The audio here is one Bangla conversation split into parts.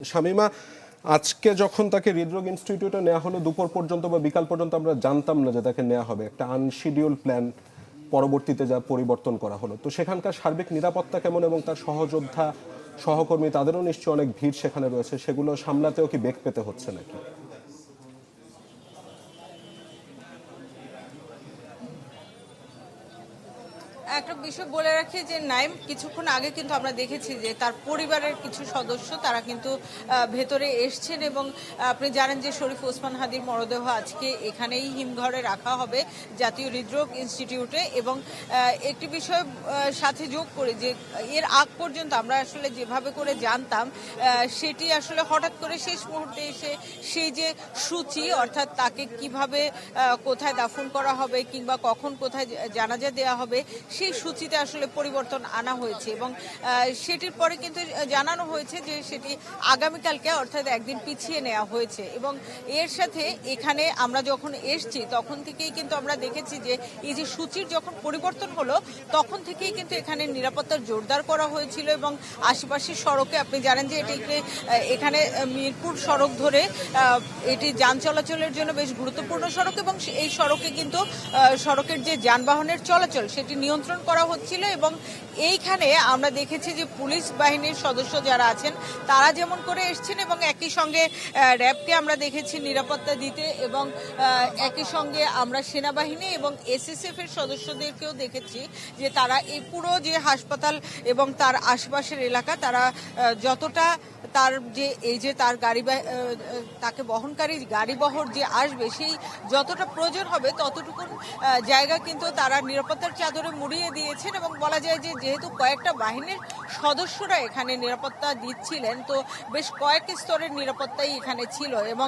শামীমা, আজকে যখন তাকে হৃদরোগ ইনস্টিটিউটে নেওয়া হলো দুপুর পর্যন্ত বা বিকাল পর্যন্ত আমরা জানতাম না যে তাকে নেওয়া হবে, একটা আনশিডিউল প্ল্যান পরবর্তীতে যা পরিবর্তন করা হলো। তো সেখানকার সার্বিক নিরাপত্তা কেমন এবং তার সহযোদ্ধা সহকর্মী তাদেরও নিশ্চয়ই অনেক ভিড় সেখানে রয়েছে, সেগুলো সামলাতেও কি বেগ পেতে হচ্ছে নাকি? একটা বিষয় বলে রাখি যে নাইম কিছুক্ষণ আগে কিন্তু আমরা দেখেছি যে তার পরিবারের কিছু সদস্য তারা কিন্তু ভেতরে এসছেন এবং আপনি জানেন যে শরীফ ওসমান হাদির মরদেহ আজকে এখানেই হিমঘরে রাখা হবে জাতীয় হৃদরোগ ইনস্টিটিউটে। এবং একটি বিষয় সাথে যোগ করে যে এর আগ পর্যন্ত আমরা আসলে যেভাবে করে জানতাম সেটি আসলে হঠাৎ করে শেষ মুহূর্তে এসে সেই যে সূচি, অর্থাৎ তাকে কিভাবে কোথায় দাফন করা হবে কিংবা কখন কোথায় জানাজা দেওয়া হবে সেই সূচিতে আসলে পরিবর্তন আনা হয়েছে এবং সেটির পরে কিন্তু জানানো হয়েছে যে সেটি আগামীকালকে অর্থাৎ একদিন পিছিয়ে নেওয়া হয়েছে। এবং এর সাথে এখানে আমরা যখন এসছি তখন থেকেই কিন্তু আমরা দেখেছি যে এই যে সূচির যখন পরিবর্তন হলো তখন থেকেই কিন্তু এখানে নিরাপত্তা জোরদার করা হয়েছিল এবং আশেপাশের সড়কে আপনি জানেন যে এটিকে এখানে মিরপুর সড়ক ধরে এটি যান চলাচলের জন্য বেশ গুরুত্বপূর্ণ সড়ক এবং এই সড়কে কিন্তু সড়কের যে যানবাহনের চলাচল সেটি নিয়ন্ত্রণ করা হচ্ছিল। এবং এইখানে আমরা দেখেছি যে পুলিশ বাহিনীর সদস্য যারা আছেন তারা যেমন করে এসছেন এবং একই সঙ্গে র্যাবকে আমরা দেখেছি নিরাপত্তা দিতে এবং একই সঙ্গে আমরা সেনাবাহিনী এবং এসএসএফ এর সদস্যদেরকেও দেখেছি যে তারা এই পুরো যে হাসপাতাল এবং তার আশেপাশের এলাকা তারা যতটা তার যে এই যে তার তাকে বহনকারী গাড়িবহর যে আসবে সেই যতটা প্রয়োজন হবে ততটুকু জায়গা কিন্তু তারা নিরাপত্তার চাদরে মুড়িয়ে দিয়েছেন। এবং বলা যায় যে যেহেতু কয়েকটা বাহিনীর সদস্যরা এখানে নিরাপত্তা দিচ্ছিলেন তো বেশ কয়েক স্তরের নিরাপত্তাই এখানে ছিল এবং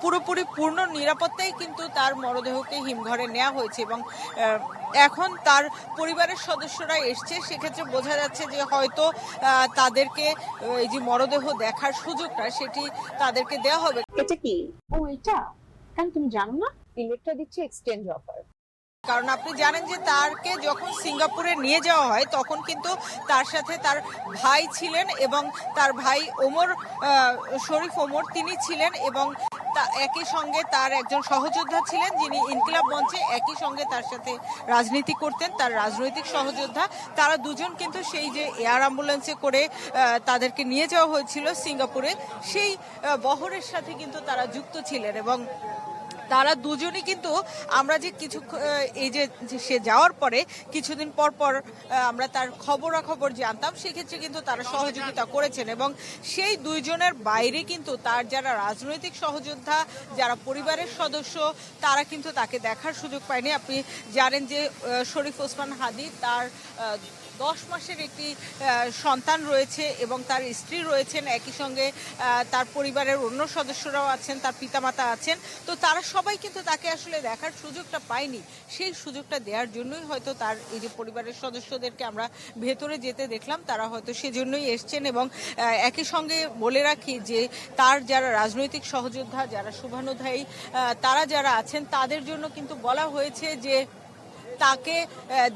পুরোপুরি পূর্ণ নিরাপত্তাই কিন্তু তার মরদেহকে হিমঘরে নেওয়া হয়েছে এবং এখন তার পরিবারের সদস্যরা এসছে। সেক্ষেত্রে বোঝা যাচ্ছে যে হয়তো তাদেরকে এই যে মরদেহ দেখার সুযোগটা সেটি তাদেরকে দেওয়া হবে। এটা কি? ও এটা কেন তুমি জানো না? ইলেকট্রা দিচ্ছে এক্সচেঞ্জ অফার। কারণ আপনি জানেন যে তারকে যখন সিঙ্গাপুরে নিয়ে যাওয়া হয় তখন কিন্তু তার সাথে তার ভাই ছিলেন এবং তার ভাই ওমর শরীফ ওমর তিনি ছিলেন এবং একই সঙ্গে তার একজন সহযোদ্ধা ছিলেন যিনি ইনকিলাব মঞ্চে একই সঙ্গে তার সাথে রাজনীতি করতেন, তার রাজনৈতিক সহযোদ্ধা। তারা দুজন কিন্তু সেই যে এয়ার অ্যাম্বুলেন্সে করে তাদেরকে নিয়ে যাওয়া হয়েছিল সিঙ্গাপুরে সেই বহরের সাথে কিন্তু তারা যুক্ত ছিলেন এবং তারা দুজনই কিন্তু আমরা যে কিছু এই যে সে যাওয়ার পরে কিছুদিন পর পর আমরা তার খবরাখবর জানতাম, সেক্ষেত্রে কিন্তু তারা সহযোগিতা করেছেন এবং সেই দুইজনের বাইরে কিন্তু তার যারা রাজনৈতিক সহযোদ্ধা যারা পরিবারের সদস্য তারা কিন্তু তাকে দেখার সুযোগ পায়নি। আপনি জানেন যে শরীফ ওসমান হাদি তার 10 মাসের একটি সন্তান রয়েছে এবং তার স্ত্রী রয়েছেন, একই সঙ্গে তার পরিবারের অন্য সদস্যরাও আছেন, তার পিতামাতা আছেন। তো তারা সবাই কিন্তু তাকে আসলে দেখার সুযোগটা পায়নি। সেই সুযোগটা দেওয়ার জন্যই হয়তো তার এই যে পরিবারের সদস্যদেরকে আমরা ভেতরে যেতে দেখলাম, তারা হয়তো সেজন্যই এসছেন। এবং একই সঙ্গে বলে রাখি যে তার যারা রাজনৈতিক সহযোদ্ধা যারা শুভানুধ্যায়ী তারা যারা আছেন তাদের জন্য কিন্তু বলা হয়েছে যে তাকে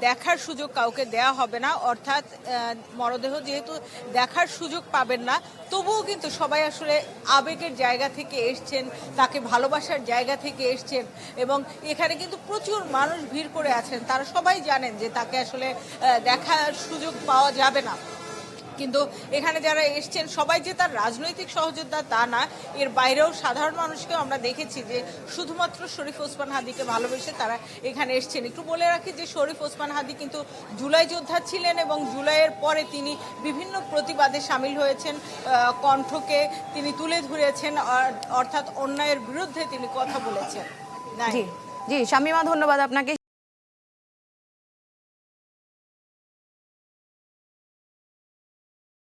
দেখার সুযোগ কাউকে দেয়া হবে না, অর্থাৎ মরদেহ যেহেতু দেখার সুযোগ পাবেন না তবুও কিন্তু সবাই আসলে আবেগের জায়গা থেকে এসছেন, তাকে ভালোবাসার জায়গা থেকে এসছেন এবং এখানে কিন্তু প্রচুর মানুষ ভিড় করে আছেন। তারা সবাই জানেন যে তাকে আসলে দেখার সুযোগ পাওয়া যাবে না, কিন্তু এখানে যারা এসছেন সবাই যে তার রাজনৈতিক সহযোদ্ধা তা না, এর বাইরেও সাধারণ মানুষকেও আমরা দেখেছি যে শুধুমাত্র শরীফ ওসমান হাদিকে ভালোবেসে তারা এখানে এসছেন। একটু বলে রাখি যে শরীফ ওসমান হাদি কিন্তু জুলাই যোদ্ধা ছিলেন এবং জুলাইয়ের পরে তিনি বিভিন্ন প্রতিবাদে সামিল হয়েছেন, কণ্ঠকে তিনি তুলে ধরেছেন, অর্থাৎ অন্যায়ের বিরুদ্ধে তিনি কথা বলেছেন। জি জি শামীমা, ধন্যবাদ আপনাকে।